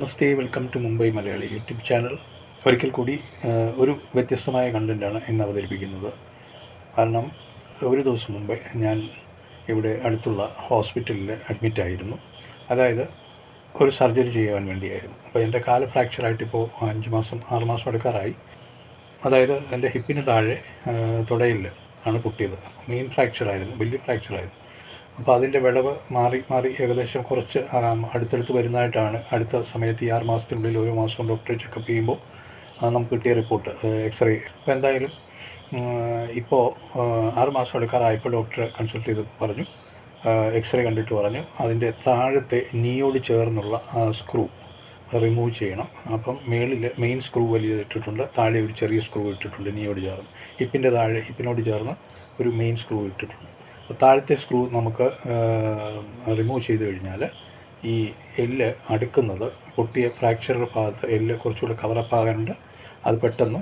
Namaste, welcome to Mumbai Malayali YouTube channel. ഒരിക്കൽ കൂടി ഒരു വ്യത്യസ്തമായ കണ്ടൻറ്റാണ് ഇന്ന് അവതരിപ്പിക്കുന്നത്. കാരണം ഒരു ദിവസം മുമ്പേ ഞാൻ ഇവിടെ അടുത്തുള്ള ഹോസ്പിറ്റലിൽ അഡ്മിറ്റായിരുന്നു. അതായത് ഒരു സർജറി ചെയ്യാൻ വേണ്ടിയായിരുന്നു. അപ്പോൾ എൻ്റെ കാല് ഫ്രാക്ചറായിട്ടിപ്പോൾ 6 മാസം എടുക്കാറായി. അതായത് എൻ്റെ ഹിപ്പിന് താഴെ തുടയിൽ ആണ് പൊട്ടിയത്. മെയിൻ ഫ്രാക്ചറായിരുന്നു, വലിയ ഫ്രാക്ചറായിരുന്നു. അപ്പോൾ അതിൻ്റെ വിടവ് മാറി ഏകദേശം കുറച്ച് അടുത്തടുത്ത് വരുന്നതായിട്ടാണ് അടുത്ത സമയത്ത് ഈ 6 മാസത്തിനുള്ളിൽ ഓരോ മാസവും ഡോക്ടറെ ചെക്കപ്പ് ചെയ്യുമ്പോൾ നമുക്ക് കിട്ടിയ റിപ്പോർട്ട്, എക്സ്റേ. അപ്പോൾ എന്തായാലും ഇപ്പോൾ 6 മാസം എടുക്കാറായപ്പോൾ ഡോക്ടറെ കൺസൾട്ട് ചെയ്ത് പറഞ്ഞു, എക്സ്റേ കണ്ടിട്ട് പറഞ്ഞു അതിൻ്റെ താഴത്തെ നീയോട് ചേർന്നുള്ള സ്ക്രൂ റിമൂവ് ചെയ്യണം. അപ്പം മേളിൽ മെയിൻ സ്ക്രൂ വലിയ ഇട്ടിട്ടുണ്ട്, താഴെ ഒരു ചെറിയ സ്ക്രൂ ഇട്ടിട്ടുണ്ട് നീയോട് ചേർന്ന്. ഹിപ്പിനോട് ചേർന്ന് ഒരു മെയിൻ സ്ക്രൂ ഇട്ടിട്ടുണ്ട്. താഴത്തെ സ്ക്രൂ നമുക്ക് റിമൂവ് ചെയ്ത് കഴിഞ്ഞാൽ ഈ എല്ല് അടുക്കുന്നത് പൊട്ടിയ ഫ്രാക്ചർ ഭാഗത്ത് എല്ല് കുറച്ചുകൂടെ കവറപ്പ് ആകാനുണ്ട്. അത് പെട്ടെന്ന്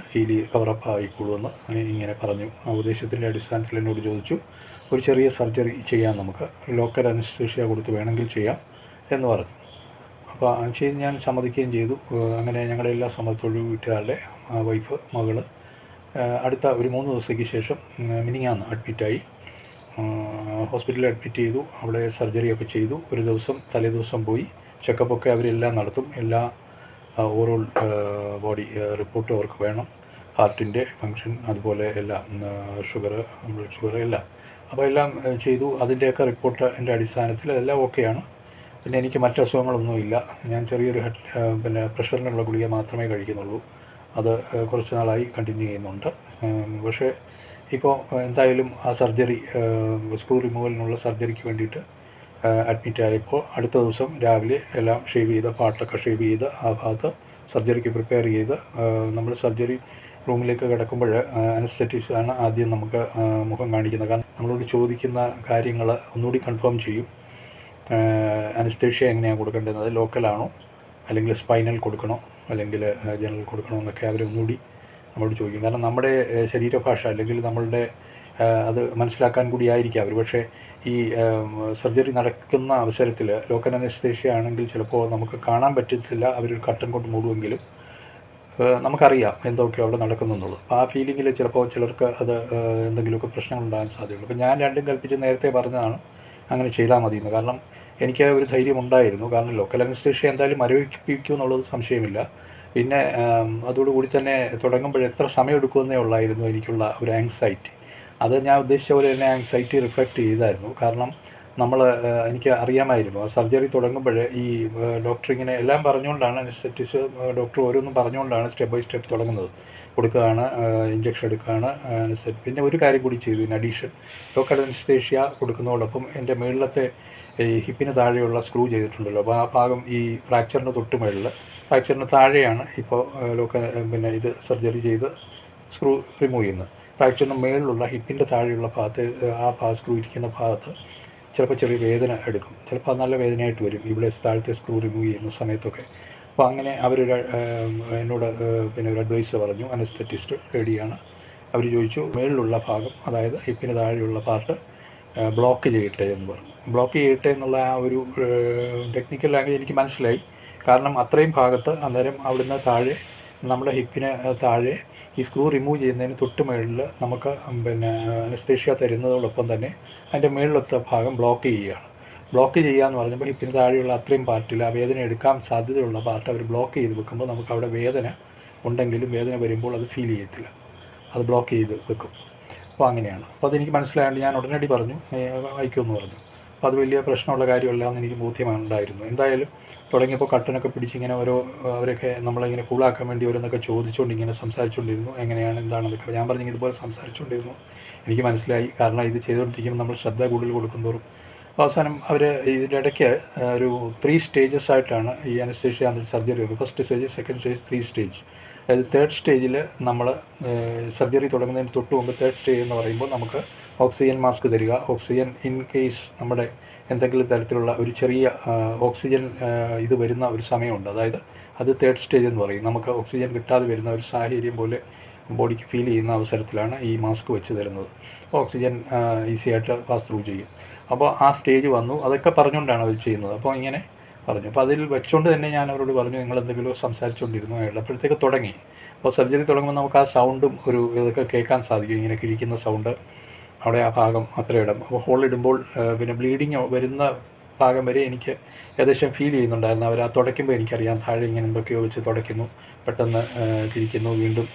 കവറപ്പ് ആയിക്കൊള്ളുമെന്ന് ഇങ്ങനെ പറഞ്ഞു. ആ ഉപദേശത്തിൻ്റെ അടിസ്ഥാനത്തിൽ എന്നോട് ചോദിച്ചു, ഒരു ചെറിയ സർജറി ചെയ്യാം, നമുക്ക് ലോക്കൽ അനസ്തേഷ്യ കൊടുത്ത് വേണമെങ്കിൽ ചെയ്യാം എന്ന് പറഞ്ഞു. അപ്പോൾ ചെയ്ത് ഞാൻ സമ്മതിക്കുകയും ചെയ്തു. അങ്ങനെ ഞങ്ങളുടെ എല്ലാ സമ്മതത്തോടും വീട്ടുകാരുടെ വൈഫ്, മകള് അടുത്ത ഒരു 3 ദിവസത്തേക്ക് ശേഷം മിനിങ്ങാന്ന് അഡ്മിറ്റായി. ഹോസ്പിറ്റലിൽ അഡ്മിറ്റ് ചെയ്തു. അവിടെ സർജറിയൊക്കെ ചെയ്തു. ഒരു ദിവസം തലേദിവസം പോയി ചെക്കപ്പൊക്കെ അവരെല്ലാം നടത്തും. എല്ലാ ഓവറോൾ ബോഡി റിപ്പോർട്ടും അവർക്ക് വേണം, ഹാർട്ടിൻ്റെ ഫങ്ഷൻ, അതുപോലെ എല്ലാം ബ്ലഡ് ഷുഗർ എല്ലാം. അപ്പോൾ എല്ലാം ചെയ്തു. അതിൻ്റെയൊക്കെ റിപ്പോർട്ടിൻ്റെ അടിസ്ഥാനത്തിൽ എല്ലാം ഓക്കെയാണ്. പിന്നെ എനിക്ക് മറ്റ് അസുഖങ്ങളൊന്നുമില്ല. ഞാൻ ചെറിയൊരു പ്രഷറിനുള്ള ഗുളിക മാത്രമേ കഴിക്കുന്നുള്ളൂ. അത് കുറച്ച് നാളായി കണ്ടിന്യൂ ചെയ്യുന്നുണ്ട്. പക്ഷേ ഇപ്പോൾ എന്തായാലും ആ സർജറി, സ്ക്രൂ റിമൂവലിനുള്ള സർജറിക്ക് വേണ്ടിയിട്ട് അഡ്മിറ്റ് ആയപ്പോൾ അടുത്ത ദിവസം രാവിലെ എല്ലാം ഷേവ് ചെയ്ത്, പാർട്ടൊക്കെ ഷേവ് ചെയ്ത് ആ ഭാഗത്ത് സർജറിക്ക് പ്രിപ്പയർ ചെയ്ത് നമ്മൾ സർജറി റൂമിലേക്ക് കിടക്കുമ്പോൾ അനസ്തെറ്റിസ്റ്റാണ് ആദ്യം നമുക്ക് മുഖം കാണിക്കുന്നത്. കാരണം നമ്മളോട് ചോദിക്കുന്ന കാര്യങ്ങൾ ഒന്നുകൂടി കൺഫേം ചെയ്യും. അനസ്തേഷ്യ എങ്ങനെയാണ് കൊടുക്കേണ്ടത്, അത് ലോക്കലാണോ അല്ലെങ്കിൽ സ്പൈനൽ കൊടുക്കണോ അല്ലെങ്കിൽ ജനറൽ കൊടുക്കണോ എന്നൊക്കെ അവർ ഒന്നുകൂടി നമ്മളോട് ചോദിക്കും. കാരണം നമ്മുടെ ശരീരഭാഷ അല്ലെങ്കിൽ നമ്മളുടെ അത് മനസ്സിലാക്കാൻ കൂടിയായിരിക്കും അവർ. പക്ഷേ ഈ സർജറി നടക്കുന്ന അവസരത്തിൽ ലോക്കൽ അനസ്തേഷ്യ ആണെങ്കിൽ ചിലപ്പോൾ നമുക്ക് കാണാൻ പറ്റത്തില്ല, അവരൊരു കർട്ടൻ കൊണ്ട് മൂടുമെങ്കിലും നമുക്കറിയാം എന്തൊക്കെയോ അവിടെ നടക്കുന്നുള്ളൂ. ആ ഫീലിങ്ങിൽ ചിലപ്പോൾ ചിലർക്ക് അത് എന്തെങ്കിലുമൊക്കെ പ്രശ്നങ്ങളുണ്ടാകാൻ സാധ്യതയുള്ളൂ. അപ്പോൾ ഞാൻ രണ്ടും കൽപ്പിച്ച് നേരത്തെ പറഞ്ഞതാണ് അങ്ങനെ ചെയ്താൽ മതിയെന്ന്. കാരണം എനിക്ക് ഒരു ധൈര്യമുണ്ടായിരുന്നു. കാരണം ലോക്കൽ അനസ്തേഷ്യ എന്തായാലും മരവിപ്പിക്കും എന്നുള്ളത് സംശയമില്ല. പിന്നെ അതോടുകൂടി തന്നെ തുടങ്ങുമ്പോൾ എത്ര സമയം എടുക്കുമെന്നേ ഉള്ളായിരുന്നു എനിക്കുള്ള ഒരു ആങ്സൈറ്റി. അത് ഞാൻ ഉദ്ദേശിച്ച പോലെ തന്നെ ആങ്സൈറ്റി റിഫ്ലക്റ്റ് ചെയ്തായിരുന്നു. കാരണം എനിക്ക് അറിയാമായിരുന്നു ആ സർജറി തുടങ്ങുമ്പോൾ ഈ ഡോക്ടർ ഇങ്ങനെ എല്ലാം പറഞ്ഞുകൊണ്ടാണ്, അനസ്തെറ്റിസ്റ്റ് ഡോക്ടർ ഓരോന്നും പറഞ്ഞുകൊണ്ടാണ് സ്റ്റെപ്പ് ബൈ സ്റ്റെപ്പ് തുടങ്ങുന്നത്. കൊടുക്കുകയാണ്, ഇഞ്ചക്ഷൻ എടുക്കുകയാണ്, പിന്നെ ഒരു കാര്യം കൂടി ചെയ്തു. ഇൻ അഡീഷൻ ലോക്കൽ അനസ്തേഷ്യ കൊടുക്കുന്നതോടൊപ്പം എൻ്റെ മുകളിലത്തെ ഈ ഹിപ്പിന് താഴെയുള്ള സ്ക്രൂ ചെയ്തിട്ടുണ്ടല്ലോ, അപ്പോൾ ആ ഭാഗം ഈ ഫ്രാക്ചറിന് തൊട്ട് മുകളിൽ, ഫ്രാക്ചറിന് താഴെയാണ് ഇപ്പോൾ ഇത് സർജറി ചെയ്ത് സ്ക്രൂ റിമൂവ് ചെയ്യുന്നത്. ഫ്രാക്ചറിന് മുകളിലുള്ള ഹിപ്പിൻ്റെ താഴെയുള്ള ഭാഗത്ത് സ്ക്രൂ ഇരിക്കുന്ന ഭാഗത്ത് ചിലപ്പോൾ ചെറിയ വേദന എടുക്കും, ചിലപ്പോൾ അത് നല്ല വേദനയായിട്ട് വരും ഇവിടെ താഴത്തെ സ്ക്രൂ റിമൂവ് ചെയ്യുന്ന സമയത്തൊക്കെ. അപ്പോൾ അങ്ങനെ എന്നോട് ഒരു അഡ്വൈസ് പറഞ്ഞു, അനസ്തെറ്റിസ്റ്റ് റെഡിയാണ്. അവർ ചോദിച്ചു മുകളിലുള്ള ഭാഗം, അതായത് ഹിപ്പിന് താഴെയുള്ള പാർട്ട് ബ്ലോക്ക് ചെയ്യട്ടെ എന്ന് പറഞ്ഞു. ബ്ലോക്ക് ചെയ്യട്ടെ എന്നുള്ള ആ ഒരു ടെക്നിക്കൽ ലാംഗ്വേജ് എനിക്ക് മനസ്സിലായി. കാരണം അത്രയും ഭാഗത്ത് അന്നേരം അവിടുന്ന് താഴെ നമ്മുടെ ഹിപ്പിന് താഴെ ഈ സ്ക്രൂ റിമൂവ് ചെയ്യുന്നതിന് തൊട്ട് മുകളിൽ നമുക്ക് അനസ്തേഷ്യ തരുന്നതോടൊപ്പം തന്നെ അതിൻ്റെ മുകളിലത്തെ ഭാഗം ബ്ലോക്ക് ചെയ്യുകയാണ്. ബ്ലോക്ക് ചെയ്യുക എന്ന് പറഞ്ഞപ്പോൾ ഹിപ്പിന് താഴെയുള്ള അത്രയും പാർട്ടിൽ ആ വേദന എടുക്കാൻ സാധ്യതയുള്ള പാർട്ട് അവർ ബ്ലോക്ക് ചെയ്ത് വെക്കുമ്പോൾ നമുക്ക് അവിടെ വേദന ഉണ്ടെങ്കിലും വേദന വരുമ്പോൾ അത് ഫീൽ ചെയ്യത്തില്ല, അത് ബ്ലോക്ക് ചെയ്ത് വെക്കും. അപ്പോൾ അങ്ങനെയാണ്. അപ്പോൾ അതെനിക്ക് മനസ്സിലായതുകൊണ്ട് ഞാൻ ഉടനടി പറഞ്ഞു അയക്കുമെന്ന് പറഞ്ഞു. അപ്പോൾ അത് വലിയ പ്രശ്നമുള്ള കാര്യമല്ല എന്ന് എനിക്ക് ബോധ്യമുണ്ടായിരുന്നു. എന്തായാലും തുടങ്ങിയപ്പോൾ കട്ടനൊക്കെ പിടിച്ചിങ്ങനെ അവരൊക്കെ നമ്മളിങ്ങനെ കൂളാക്കാൻ വേണ്ടി ഓരോന്നൊക്കെ ചോദിച്ചുകൊണ്ട് ഇങ്ങനെ സംസാരിച്ചുകൊണ്ടിരുന്നു. എങ്ങനെയാണ് എന്താണെന്നൊക്കെ ഞാൻ പറഞ്ഞു ഇതുപോലെ സംസാരിച്ചുകൊണ്ടിരുന്നു. എനിക്ക് മനസ്സിലായി. കാരണം ഇത് ചെയ്തുകൊണ്ടിരിക്കുമ്പോൾ നമ്മൾ ശ്രദ്ധ കൂടുതൽ കൊടുക്കുന്തോറും അവസാനം അവർ ഇതിൻ്റെ ഇടയ്ക്ക് ഒരു 3 സ്റ്റേജസ് ആയിട്ടാണ് ഈ anaesthesia surgery. First stage, second stage, 3 stage. അതായത് 3rd സ്റ്റേജിൽ നമ്മൾ സർജറി തുടങ്ങുന്നതിന് തൊട്ട് മുമ്പ് 3rd സ്റ്റേജ് എന്ന് പറയുമ്പോൾ നമുക്ക് ഓക്സിജൻ മാസ്ക് തരിക. ഓക്സിജൻ ഇൻ കേസ് നമ്മുടെ എന്തെങ്കിലും തരത്തിലുള്ള ഒരു ചെറിയ ഓക്സിജൻ ഇത് വരുന്ന ഒരു സമയമുണ്ട്. അതായത് അത് 3rd സ്റ്റേജ് എന്ന് പറയും. നമുക്ക് ഓക്സിജൻ കിട്ടാതെ വരുന്ന ഒരു സാഹചര്യം പോലെ ബോഡിക്ക് ഫീൽ ചെയ്യുന്ന അവസരത്തിലാണ് ഈ മാസ്ക് വെച്ച് തരുന്നത്. ഓക്സിജൻ ഈസി ആയിട്ട് പാസ് ത്രൂ ചെയ്യും. അപ്പോൾ ആ സ്റ്റേജ് വന്നു. അതൊക്കെ പറഞ്ഞുകൊണ്ടാണ് അവർ ചെയ്യുന്നത്. അപ്പോൾ ഇങ്ങനെ പറഞ്ഞു. അപ്പോൾ അതിൽ വെച്ചുകൊണ്ട് തന്നെ ഞാൻ അവരോട് പറഞ്ഞു, നിങ്ങളെന്തെങ്കിലും സംസാരിച്ചുകൊണ്ടിരുന്നു അയാൾ. അപ്പോഴത്തേക്ക് തുടങ്ങി. അപ്പോൾ സർജറി തുടങ്ങുമ്പോൾ നമുക്ക് ആ സൗണ്ടും ഒരു ഇതൊക്കെ കേൾക്കാൻ സാധിക്കും, ഇങ്ങനെ കിഴിക്കുന്ന സൗണ്ട് അവിടെ ആ ഭാഗം അത്രയിടം. അപ്പോൾ ഹോളിടുമ്പോൾ പിന്നെ ബ്ലീഡിങ് വരുന്ന ഭാഗം വരെ എനിക്ക് ഏകദേശം ഫീൽ ചെയ്യുന്നുണ്ടായിരുന്നു. അവർ ആ തുടയ്ക്കുമ്പോൾ എനിക്കറിയാം താഴെ ഇങ്ങനെ എന്തൊക്കെയോ വെച്ച് തുടയ്ക്കുന്നു, പെട്ടെന്ന് കിഴിക്കുന്നു വീണ്ടും.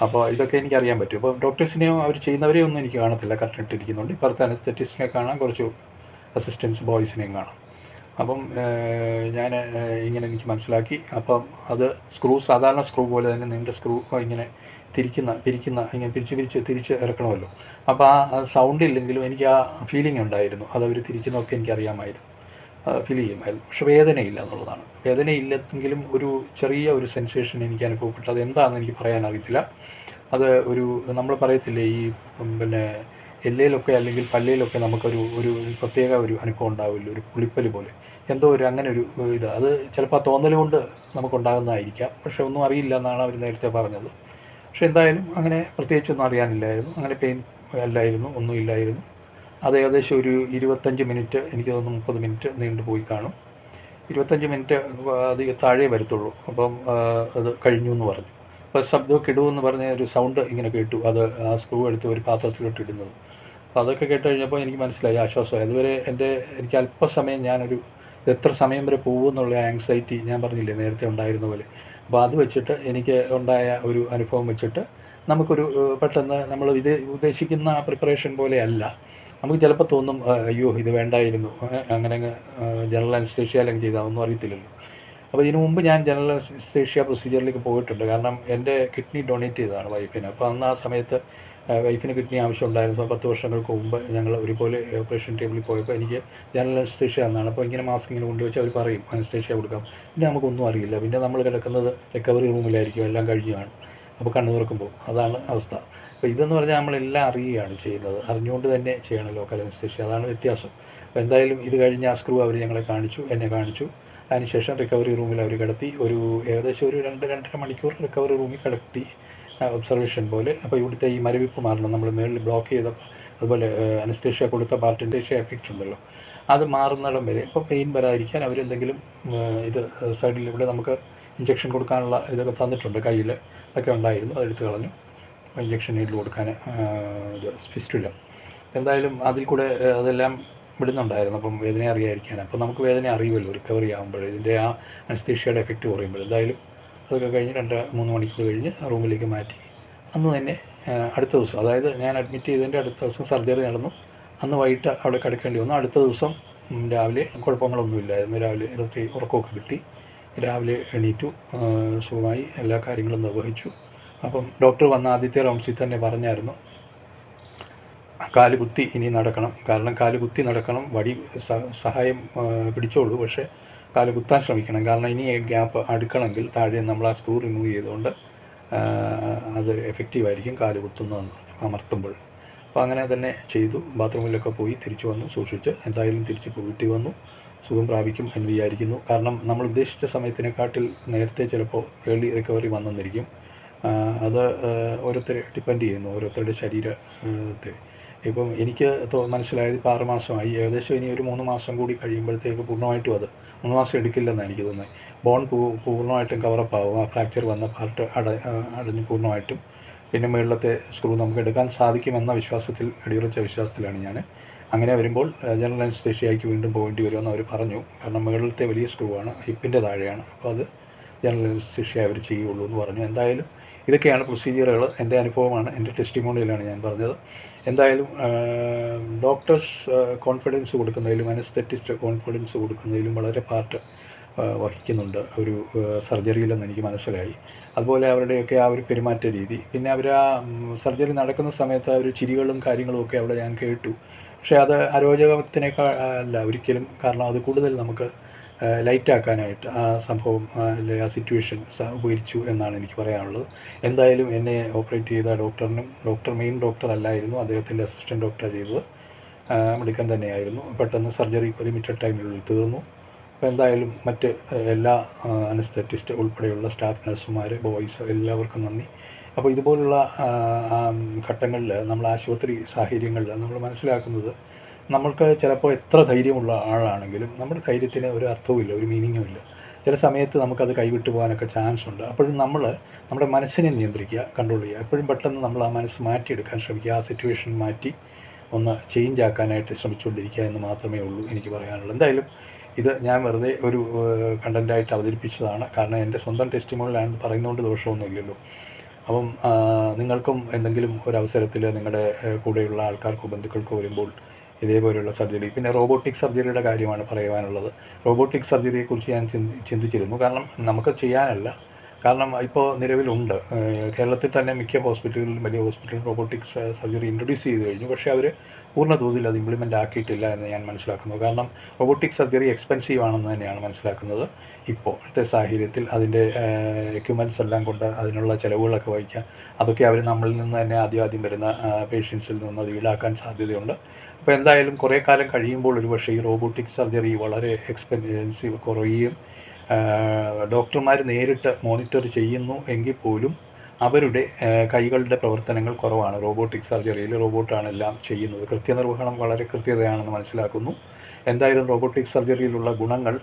അപ്പോൾ ഇതൊക്കെ എനിക്കറിയാൻ പറ്റും. അപ്പോൾ ഡോക്ടേഴ്സിനെയോ അവർ ചെയ്യുന്നവരെയോ ഒന്നും എനിക്ക് കാണത്തില്ല, കറക്റ്റിട്ടിരിക്കുന്നുണ്ട്. ഇപ്പുറത്തെ അനസ്തെറ്റിസ്റ്റിനെ കാണാം, കുറച്ച് അസിസ്റ്റൻസ് ബോയ്സിനെയും കാണാം. അപ്പം ഞാൻ ഇങ്ങനെ എനിക്ക് മനസ്സിലാക്കി. അപ്പം അത് സ്ക്രൂ, സാധാരണ സ്ക്രൂ പോലെ തന്നെ നീണ്ട സ്ക്രൂ ഇങ്ങനെ പിരിക്കുന്ന ഇങ്ങനെ തിരിച്ച് ഇറക്കണമല്ലോ. അപ്പോൾ ആ സൗണ്ട് ഇല്ലെങ്കിലും എനിക്ക് ആ ഫീലിംഗ് ഉണ്ടായിരുന്നു. അതവർ തിരിക്കുന്നതൊക്കെ എനിക്കറിയാമായിരുന്നു, ഫീൽ ചെയ്യുമായിരുന്നു. പക്ഷെ വേദനയില്ല എന്നുള്ളതാണ്. വേദനയില്ലെങ്കിലും ഒരു ചെറിയ ഒരു സെൻസേഷൻ എനിക്ക് അനുഭവപ്പെട്ടു. അതെന്താണെന്ന് എനിക്ക് പറയാൻ അറിയത്തില്ല. അത് ഒരു നമ്മൾ പറയത്തില്ലേ ഈ പിന്നെ എല്ലയിലൊക്കെ അല്ലെങ്കിൽ പല്ലയിലൊക്കെ നമുക്കൊരു ഒരു പ്രത്യേക ഒരു അനുഭവം ഉണ്ടാവില്ല, ഒരു പുളിപ്പൽ പോലെ എന്തോ ഒരു അങ്ങനെ ഒരു ഇത്. അത് ചിലപ്പോൾ ആ തോന്നൽ കൊണ്ട് നമുക്കുണ്ടാകുന്നതായിരിക്കാം, പക്ഷെ ഒന്നും അറിയില്ല എന്നാണ് അവർ നേരത്തെ പറഞ്ഞത്. പക്ഷെ എന്തായാലും അങ്ങനെ പ്രത്യേകിച്ചൊന്നും അറിയാനില്ലായിരുന്നു, അങ്ങനെ പെയിൻ അല്ലായിരുന്നു, ഒന്നുമില്ലായിരുന്നു. അത് ഏകദേശം ഒരു 25 മിനിറ്റ്, എനിക്ക് തോന്നുന്നു 30 മിനിറ്റ് നീണ്ടുപോയി കാണും. 25 മിനിറ്റ് അത് താഴെ വരത്തുള്ളൂ. അപ്പം അത് കഴിഞ്ഞു എന്ന് പറഞ്ഞു. അപ്പോൾ ശബ്ദമൊക്കെ ഇടുമെന്ന് പറഞ്ഞ ഒരു സൗണ്ട് ഇങ്ങനെ കേട്ടു, അത് ആ സ്ക്രൂ എടുത്ത് ഒരു പാത്രത്തിലോട്ട് ഇടുന്നത്. അപ്പോൾ അതൊക്കെ കേട്ട് കഴിഞ്ഞപ്പോൾ എനിക്ക് മനസ്സിലായി, ആശ്വാസമായി. അതുവരെ എനിക്ക് അല്പസമയം ഞാനൊരു എത്ര സമയം വരെ പോകുമെന്നുള്ള ആങ്സൈറ്റി ഞാൻ പറഞ്ഞില്ലേ നേരത്തെ ഉണ്ടായിരുന്ന പോലെ. അപ്പോൾ അത് വെച്ചിട്ട് എനിക്ക് ഉണ്ടായ ഒരു അനുഭവം വെച്ചിട്ട് നമുക്കൊരു പെട്ടെന്ന് നമ്മൾ ഉദ്ദേശിക്കുന്ന പ്രിപ്പറേഷൻ പോലെയല്ല. നമുക്ക് ചിലപ്പോൾ തോന്നും, അയ്യോ ഇത് വേണ്ടായിരുന്നു, അങ്ങനെ ജനറൽ അനസ്തേഷ്യ അല്ലെങ്കിൽ ചെയ്താൽ ഒന്നും അറിയത്തില്ലല്ലോ. അപ്പോൾ ഇതിനു മുമ്പ് ഞാൻ ജനറൽ അനസ്തേഷ്യ പ്രൊസീജിയറിലേക്ക് പോയിട്ടുണ്ട്. കാരണം എൻ്റെ കിഡ്നി ഡൊണേറ്റ് ചെയ്തതാണ് വൈഫിന്. അപ്പോൾ അന്ന് ആ സമയത്ത് വൈഫിന് കിഡ്നി ആവശ്യമുണ്ടായിരുന്നു. 10 വർഷങ്ങൾക്ക് മുമ്പ് ഞങ്ങൾ ഒരുപോലെ ഓപ്പറേഷൻ ടേബിളിൽ പോയപ്പോൾ എനിക്ക് ജനറൽ അനസ്തേഷ്യ എന്നാണ്. അപ്പോൾ ഇങ്ങനെ മാസ്ക് ഇങ്ങനെ കൊണ്ടുവച്ച് അവർ പറയും അനസ്തേഷ്യ കൊടുക്കാം. പിന്നെ നമുക്കൊന്നും അറിയില്ല. പിന്നെ നമ്മൾ കിടക്കുന്നത് റിക്കവറി റൂമിലായിരിക്കും, എല്ലാം കഴിഞ്ഞു കാണും. അപ്പോൾ കണ്ണു തുറക്കുമ്പോൾ അതാണ് അവസ്ഥ. അപ്പോൾ ഇതെന്ന് പറഞ്ഞാൽ നമ്മളെല്ലാം അറിയുകയാണ് ചെയ്യുന്നത്, അറിഞ്ഞുകൊണ്ട് തന്നെ ചെയ്യണം ലോക്കൽ അനസ്തേഷ്യ, അതാണ് വ്യത്യാസം. അപ്പോൾ എന്തായാലും ഇത് കഴിഞ്ഞ് ആ സ്ക്രൂ അവർ ഞങ്ങളെ കാണിച്ചു, എന്നെ കാണിച്ചു. അതിനുശേഷം റിക്കവറി റൂമിൽ അവർ കിടത്തി. ഏകദേശം ഒരു 2-2.5 മണിക്കൂർ റിക്കവറി റൂമിൽ കിടത്തി, ഒബ്സർവേഷൻ പോലെ. അപ്പോൾ ഇവിടുത്തെ ഈ മരവിപ്പ് മാറണം, നമ്മൾ മേളിൽ ബ്ലോക്ക് ചെയ്ത അതുപോലെ അനസ്തേഷ്യ കൊടുത്ത പാർട്ടിൻ്റെ എഫക്റ്റ് ഉണ്ടല്ലോ, അത് മാറുന്നിടം വരെ. ഇപ്പോൾ പെയിൻ വരാതിരിക്കാൻ അവരെന്തെങ്കിലും ഇത് സൈഡിൽ ഇവിടെ നമുക്ക് ഇഞ്ചക്ഷൻ കൊടുക്കാനുള്ള ഇതൊക്കെ തന്നിട്ടുണ്ട്, കയ്യിൽ ഒക്കെ ഉണ്ടായിരുന്നു, അതെടുത്ത് കളഞ്ഞു. ഇഞ്ചക്ഷൻ നീഡിൽ കൊടുക്കാൻ ഫിസ്റ്റുല എന്തായാലും അതിൽ കൂടെ അതെല്ലാം വിടുന്നുണ്ടായിരുന്നു. അപ്പം വേദന അറിയാതിരിക്കാൻ. അപ്പോൾ നമുക്ക് വേദന അറിയുമല്ലോ റിക്കവറി ആകുമ്പോൾ, ഇതിൻ്റെ ആ അനസ്തേഷ്യയുടെ എഫക്റ്റ് കുറയുമ്പോൾ. എന്തായാലും അതൊക്കെ കഴിഞ്ഞ് 2-3 മണിക്കൂർ കഴിഞ്ഞ് റൂമിലേക്ക് മാറ്റി. അന്ന് തന്നെ അടുത്ത ദിവസം, അതായത് ഞാൻ അഡ്മിറ്റ് ചെയ്തതിൻ്റെ അടുത്ത ദിവസം സർജറി നടന്നു. അന്ന് വൈകിട്ട് അവിടെ കിടക്കേണ്ടി വന്നു. അടുത്ത ദിവസം രാവിലെ കുഴപ്പങ്ങളൊന്നുമില്ലായിരുന്നു. രാവിലെ രാത്രി ഉറക്കമൊക്കെ കിട്ടി. രാവിലെ എണീറ്റു, സുഖമായി എല്ലാ കാര്യങ്ങളും നിർവഹിച്ചു. അപ്പം ഡോക്ടർ വന്ന ആദ്യത്തെ റൗണ്ട്സിൽ തന്നെ പറഞ്ഞായിരുന്നു, കാല് കുത്തി ഇനി നടക്കണം. കാരണം കാല് കുത്തി നടക്കണം, വടി സഹായം പിടിച്ചോളൂ, പക്ഷേ കാല് കുത്താൻ ശ്രമിക്കണം. കാരണം ഇനി ഗ്യാപ്പ് അടുക്കണമെങ്കിൽ താഴെ നമ്മൾ ആ സ്ക്രൂ റിമൂവ് ചെയ്തുകൊണ്ട് അത് എഫക്റ്റീവായിരിക്കും കാല് കുത്തുന്നതെന്ന് അമർത്തുമ്പോൾ. അപ്പോൾ അങ്ങനെ തന്നെ ചെയ്തു. ബാത്റൂമിലൊക്കെ പോയി തിരിച്ചു വന്നു, സൂക്ഷിച്ച്. എന്തായാലും തിരിച്ച് വീട്ടിൽ വന്നു, സുഖം പ്രാപിക്കും എന്ന് വിചാരിക്കുന്നു. കാരണം നമ്മൾ ഉദ്ദേശിച്ച സമയത്തിനെക്കാട്ടിൽ നേരത്തെ ചിലപ്പോൾ ഏർലി റിക്കവറി വന്നെന്നിരിക്കും. അത് ഓരോരുത്തരെ ഡിപ്പെൻഡ് ചെയ്യുന്നു, ഓരോരുത്തരുടെ ശരീരത്തെ. ഇപ്പം എനിക്ക് മനസ്സിലായത് ഇപ്പോൾ 6 മാസമായി. ഏകദേശം ഇനി ഒരു 3 മാസം കൂടി കഴിയുമ്പോഴത്തേക്ക് പൂർണ്ണമായിട്ടും, അത് 3 മാസം എടുക്കില്ലെന്നാണ് എനിക്ക് തോന്നുന്നത്, ബോൺ പൂർണ്ണമായിട്ടും കവറപ്പ് ആവും. ആ ഫ്രാക്ചർ വന്ന പാർട്ട് അടഞ്ഞ് പൂർണ്ണമായിട്ടും. പിന്നെ മുകളിലത്തെ സ്ക്രൂ നമുക്ക് എടുക്കാൻ സാധിക്കുമെന്ന വിശ്വാസത്തിൽ, അടിയുറച്ച വിശ്വാസത്തിലാണ് ഞാൻ. അങ്ങനെ വരുമ്പോൾ ജനറൽ അനസ്തേഷ്യയ്ക്ക് വീണ്ടും പോകേണ്ടി വരുമെന്ന് അവർ പറഞ്ഞു. കാരണം മുകളിലത്തെ വലിയ സ്ക്രൂ ആണ്, ഹിപ്പിൻ്റെ താഴെയാണ്. അപ്പോൾ അത് ജനറൽ അനസ്തേഷ്യ അവർ ചെയ്യുള്ളൂ എന്ന് പറഞ്ഞു. എന്തായാലും ഇതൊക്കെയാണ് പ്രൊസീജിയറുകൾ. എൻ്റെ അനുഭവമാണ്, എൻ്റെ ടെസ്റ്റിമോണിയിലാണ് ഞാൻ പറഞ്ഞത്. എന്തായാലും ഡോക്ടേഴ്സ് കോൺഫിഡൻസ് കൊടുക്കുന്നതിലും അനസ്തെറ്റിസ്റ്റ് കോൺഫിഡൻസ് കൊടുക്കുന്നതിലും വളരെ പാർട്ട് വഹിക്കുന്നുണ്ട് ഒരു സർജറിയിലെന്ന് എനിക്ക് മനസ്സിലായി. അതുപോലെ അവരുടെയൊക്കെ ആ ഒരു പെരുമാറ്റ രീതി, പിന്നെ അവർ ആ സർജറി നടക്കുന്ന സമയത്ത് ആ ഒരു ചിരികളും കാര്യങ്ങളും ഒക്കെ അവിടെ ഞാൻ കേട്ടു. പക്ഷേ അത് അരോചകത്തിനേക്കാൾ അല്ല ഒരിക്കലും. കാരണം അത് കൂടുതൽ നമുക്ക് ലൈറ്റാക്കാനായിട്ട് ആ സംഭവം അല്ലെ ആ സിറ്റുവേഷൻ ഉപകരിച്ചു എന്നാണ് എനിക്ക് പറയാനുള്ളത്. എന്തായാലും എന്നെ ഓപ്പറേറ്റ് ചെയ്ത ഡോക്ടർ മെയിൻ ഡോക്ടർ അല്ലായിരുന്നു, അദ്ദേഹത്തിൻ്റെ അസിസ്റ്റൻറ്റ് ഡോക്ടറാണ് ചെയ്തത്. മെഡിക്കൽ തന്നെയായിരുന്നു. പെട്ടെന്ന് സർജറി ലിമിറ്റഡ് ടൈമിനുള്ളിൽ തീർന്നു. അപ്പോൾ എന്തായാലും മറ്റ് എല്ലാ അനസ്തെറ്റിസ്റ്റ് ഉൾപ്പെടെയുള്ള സ്റ്റാഫ് നഴ്സുമാർ, ബോയ്സ് എല്ലാവർക്കും നന്ദി. അപ്പോൾ ഇതുപോലുള്ള ഘട്ടങ്ങളിൽ നമ്മൾ ആശുപത്രി സാഹചര്യങ്ങളിൽ നമ്മൾ മനസ്സിലാക്കുന്നത് നമ്മൾക്ക് ചിലപ്പോൾ എത്ര ധൈര്യമുള്ള ആളാണെങ്കിലും നമ്മുടെ ധൈര്യത്തിന് ഒരു അർത്ഥവുമില്ല, ഒരു മീനിങ്ങും ഇല്ല. ചില സമയത്ത് നമുക്കത് കൈവിട്ട് പോകാനൊക്കെ ചാൻസ് ഉണ്ട്. അപ്പോഴും നമ്മൾ നമ്മുടെ മനസ്സിനെ നിയന്ത്രിക്കുക, കൺട്രോൾ ചെയ്യുക. എപ്പോഴും പെട്ടെന്ന് നമ്മൾ ആ മനസ്സ് മാറ്റിയെടുക്കാൻ ശ്രമിക്കുക, ആ സിറ്റുവേഷൻ മാറ്റി ഒന്ന് ചേഞ്ച് ആക്കാനായിട്ട് ശ്രമിച്ചുകൊണ്ടിരിക്കുക എന്ന് മാത്രമേ ഉള്ളൂ എനിക്ക് പറയാനുള്ളൂ. എന്തായാലും ഇത് ഞാൻ വെറുതെ ഒരു കണ്ടൻറ്റായിട്ട് അവതരിപ്പിച്ചതാണ്. കാരണം എൻ്റെ സ്വന്തം ടെസ്റ്റിമോണിലാണ് പറയുന്നതുകൊണ്ട് ദോഷമൊന്നുമില്ലല്ലോ. അപ്പം നിങ്ങൾക്കും എന്തെങ്കിലും ഒരവസരത്തിൽ നിങ്ങളുടെ കൂടെയുള്ള ആൾക്കാർക്കോ ബന്ധുക്കൾക്കോ വരുമ്പോൾ ഇതേപോലെയുള്ള സർജറി, പിന്നെ റോബോട്ടിക് സർജറിയുടെ കാര്യമാണ് പറയുവാനുള്ളത്. റോബോട്ടിക് സർജറിയെക്കുറിച്ച് ഞാൻ ചിന്തിച്ചിരുന്നു. കാരണം നമുക്ക് ചെയ്യാനല്ല, കാരണം ഇപ്പോൾ നിലവിലുണ്ട്. കേരളത്തിൽ തന്നെ മിക്ക ഹോസ്പിറ്റലുകളിലും, വലിയ ഹോസ്പിറ്റലുകളിലും റോബോട്ടിക് സർജറി ഇൻട്രൊഡ്യൂസ് ചെയ്ത് കഴിഞ്ഞു. പക്ഷേ അവർ പൂർണ്ണ തോതിൽ അത് ഇംപ്ലിമെൻ്റ് ആക്കിയിട്ടില്ല എന്ന് ഞാൻ മനസ്സിലാക്കുന്നു. കാരണം റോബോട്ടിക് സർജറി എക്സ്പെൻസീവ് ആണെന്ന് തന്നെയാണ് മനസ്സിലാക്കുന്നത്. ഇപ്പോഴത്തെ സാഹചര്യത്തിൽ അതിൻ്റെ എക്യുപ്മെൻറ്റ്സ് എല്ലാം കൊണ്ട് അതിനുള്ള ചിലവുകളൊക്കെ വഹിക്കാം. അതൊക്കെ അവർ നമ്മളിൽ നിന്ന് തന്നെ ആദ്യം വരുന്ന പേഷ്യൻസിൽ നിന്ന് അത് ഈടാക്കാൻ സാധ്യതയുണ്ട്. അപ്പോൾ എന്തായാലും കുറേ കാലം കഴിയുമ്പോൾ ഒരുപക്ഷേ ഈ റോബോട്ടിക് സർജറി വളരെ എക്സ്പെൻസീവ് കുറയുകയും ഡോക്ടർമാർ നേരിട്ട് മോണിറ്റർ ചെയ്യുന്നു എങ്കിൽ പോലും അവരുടെ കൈകളുടെ പ്രവർത്തനങ്ങൾ കുറവാണ്. റോബോട്ടിക് സർജറിയിൽ റോബോട്ടാണ് എല്ലാം ചെയ്യുന്നത്. കൃത്യനിർവഹണം വളരെ കൃത്യതയാണെന്ന് മനസ്സിലാക്കുന്നു. എന്തായാലും റോബോട്ടിക് സർജറിയിലുള്ള ഗുണങ്ങൾ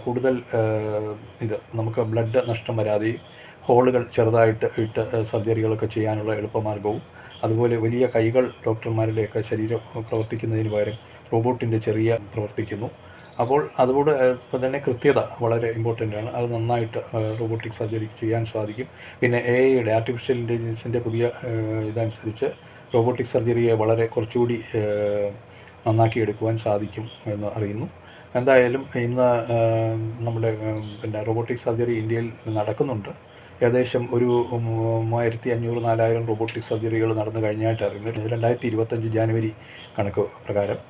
കൂടുതൽ നമുക്ക് ബ്ലഡ് നഷ്ടം വരാതെയും ഹോളുകൾ ചെറുതായിട്ട് ഇട്ട് സർജറികളൊക്കെ ചെയ്യാനുള്ള എളുപ്പമാർഗവും, അതുപോലെ വലിയ കൈകൾ ഡോക്ടർമാരുടെയൊക്കെ ശരീരം പ്രവർത്തിക്കുന്നതിന് പകരം റോബോട്ടിൻ്റെ ചെറിയ പ്രവർത്തിക്കുന്നു. അപ്പോൾ അതുകൊണ്ട് ഇപ്പം തന്നെ കൃത്യത വളരെ ഇമ്പോർട്ടൻ്റ് ആണ്. അത് നന്നായിട്ട് റോബോട്ടിക് സർജറി ചെയ്യാൻ സാധിക്കും. പിന്നെ AI ആർട്ടിഫിഷ്യൽ ഇൻ്റലിജൻസിൻ്റെ പുതിയ ഇതനുസരിച്ച് റോബോട്ടിക് സർജറിയെ വളരെ കുറച്ചുകൂടി നന്നാക്കിയെടുക്കുവാൻ സാധിക്കും എന്ന് അറിയുന്നു. എന്തായാലും ഇന്ന് നമ്മുടെ റോബോട്ടിക് സർജറി ഇന്ത്യയിൽ നടക്കുന്നുണ്ട്. ഏകദേശം ഒരു 3500-4000 റോബോട്ടിക് സർജറികൾ നടന്നു കഴിഞ്ഞായിട്ട് അറിയുന്നത് 2025 ജാനുവരി കണക്ക് പ്രകാരം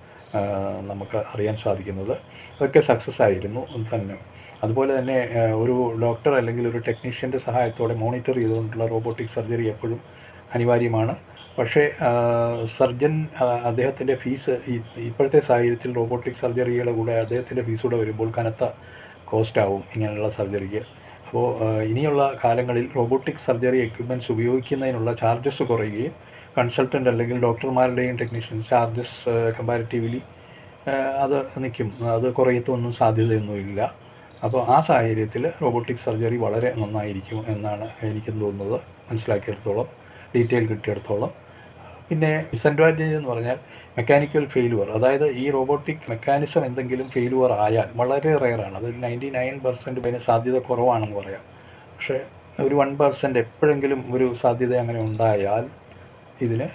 നമുക്ക് അറിയാൻ സാധിക്കുന്നത്. അതൊക്കെ സക്സസ് ആയിരുന്നു തന്നെ. അതുപോലെ തന്നെ ഒരു ഡോക്ടർ അല്ലെങ്കിൽ ഒരു ടെക്നീഷ്യൻ്റെ സഹായത്തോടെ മോണിറ്റർ ചെയ്തുകൊണ്ടുള്ള റോബോട്ടിക് സർജറി എപ്പോഴും അനിവാര്യമാണ്. പക്ഷേ സർജൻ അദ്ദേഹത്തിൻ്റെ ഫീസ് ഇപ്പോഴത്തെ സാഹചര്യത്തിൽ റോബോട്ടിക് സർജറിയുടെ കൂടെ അദ്ദേഹത്തിൻ്റെ ഫീസ് കൂടെ വരുമ്പോൾ കനത്ത കോസ്റ്റാവും ഇങ്ങനെയുള്ള സർജറിക്ക്. അപ്പോൾ ഇനിയുള്ള കാലങ്ങളിൽ റോബോട്ടിക് സർജറി എക്യുപ്മെൻറ്റ്സ് ഉപയോഗിക്കുന്നതിനുള്ള ചാർജസ് കുറയുകയും കൺസൾട്ടൻ്റ് അല്ലെങ്കിൽ ഡോക്ടർമാരുടെയും ടെക്നീഷ്യൻസ് ചാർജസ് കമ്പാരിറ്റീവ്ലി അത് നിൽക്കും, അത് കുറയത്തൊന്നും സാധ്യതയൊന്നുമില്ല. അപ്പോൾ ആ സാഹചര്യത്തിൽ റോബോട്ടിക് സർജറി വളരെ നന്നായിരിക്കും എന്നാണ് എനിക്കും തോന്നുന്നത്, മനസ്സിലാക്കിയെടുത്തോളം, ഡീറ്റെയിൽ കിട്ടിയെടുത്തോളം. പിന്നെ ഡിസഡ്വാൻറ്റേജ് എന്ന് പറഞ്ഞാൽ മെക്കാനിക്കൽ ഫെയിലുവർ, അതായത് ഈ റോബോട്ടിക് മെക്കാനിസം എന്തെങ്കിലും ഫെയിലുവർ ആയാൽ വളരെ റെയറാണ്. അത് 99% അതിന് സാധ്യത കുറവാണെന്ന് പറയാം. പക്ഷേ ഒരു 1% എപ്പോഴെങ്കിലും ഒരു സാധ്യത അങ്ങനെ ഉണ്ടായാൽ ഇതിന്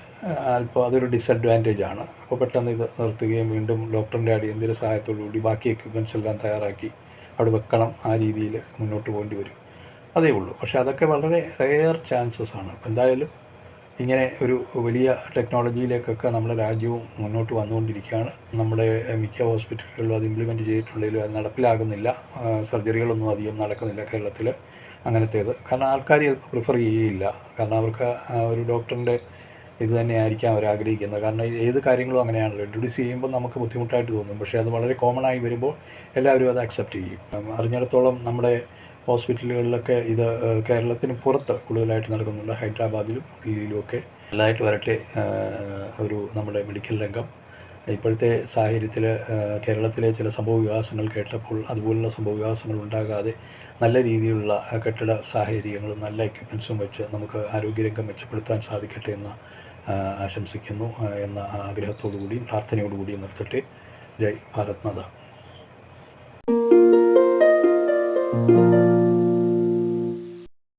അല്പം അതൊരു ഡിസഡ്വാൻറ്റേജ് ആണ്. അപ്പോൾ പെട്ടെന്ന് ഇത് നിർത്തുകയും വീണ്ടും ഡോക്ടറിൻ്റെ അടിയന്തര സഹായത്തോടുകൂടി ബാക്കി എക്യുപ്മെൻറ്റ്സ് എല്ലാം തയ്യാറാക്കി അവിടെ വെക്കണം, ആ രീതിയിൽ മുന്നോട്ട് പോകേണ്ടി വരും. അതേ ഉള്ളൂ. പക്ഷേ അതൊക്കെ വളരെ റെയർ ചാൻസസ് ആണ്. എന്തായാലും ഇങ്ങനെ ഒരു വലിയ ടെക്നോളജിയിലേക്കൊക്കെ നമ്മുടെ രാജ്യവും മുന്നോട്ട് വന്നുകൊണ്ടിരിക്കുകയാണ്. നമ്മുടെ മിക്ക ഹോസ്പിറ്റലുകളിലും അത് ഇംപ്ലിമെൻറ്റ് ചെയ്തിട്ടുണ്ടെങ്കിലും അത് നടപ്പിലാകുന്നില്ല. സർജറികളൊന്നും അധികം നടക്കുന്നില്ല കേരളത്തിൽ അങ്ങനത്തേത്. കാരണം ആൾക്കാർ പ്രിഫർ ചെയ്യുകയില്ല. കാരണം അവർക്ക് ഒരു ഡോക്ടറിൻ്റെ ഇത് തന്നെയായിരിക്കാം അവർ ആഗ്രഹിക്കുന്നത്. കാരണം ഏത് കാര്യങ്ങളും അങ്ങനെയാണല്ലോ, ഇൻട്രൊഡ്യൂസ് ചെയ്യുമ്പോൾ നമുക്ക് ബുദ്ധിമുട്ടായിട്ട് തോന്നും. പക്ഷേ അത് വളരെ കോമൺ ആയി വരുമ്പോൾ എല്ലാവരും അത് അക്സെപ്റ്റ് ചെയ്യും. അറിഞ്ഞിടത്തോളം നമ്മുടെ ഹോസ്പിറ്റലുകളിലൊക്കെ ഇത് കേരളത്തിന് പുറത്ത് കൂടുതലായിട്ട് നടക്കുന്നുണ്ട്. ഹൈദരാബാദിലും ദില്ലിയിലുമൊക്കെ നല്ലതായിട്ട് വരട്ടെ ഒരു നമ്മുടെ മെഡിക്കൽ രംഗം. ഇപ്പോഴത്തെ സാഹചര്യത്തിൽ കേരളത്തിലെ ചില സംഭവവികാസങ്ങൾ കേട്ടപ്പോൾ അതുപോലുള്ള സംഭവവികാസങ്ങൾ ഉണ്ടാകാതെ നല്ല രീതിയിലുള്ള കെട്ടിട സാഹചര്യങ്ങളും നല്ല എക്യുപ്മെൻസും വെച്ച് നമുക്ക് ആരോഗ്യരംഗം മെച്ചപ്പെടുത്താൻ സാധിക്കട്ടെ എന്ന് ആശംസിക്കുന്നു, എന്ന ആഗ്രഹത്തോടു കൂടിയും പ്രാർത്ഥനയോടുകൂടിയും നിർത്തട്ടെ. ജയ് ഭാരത് മാതാ.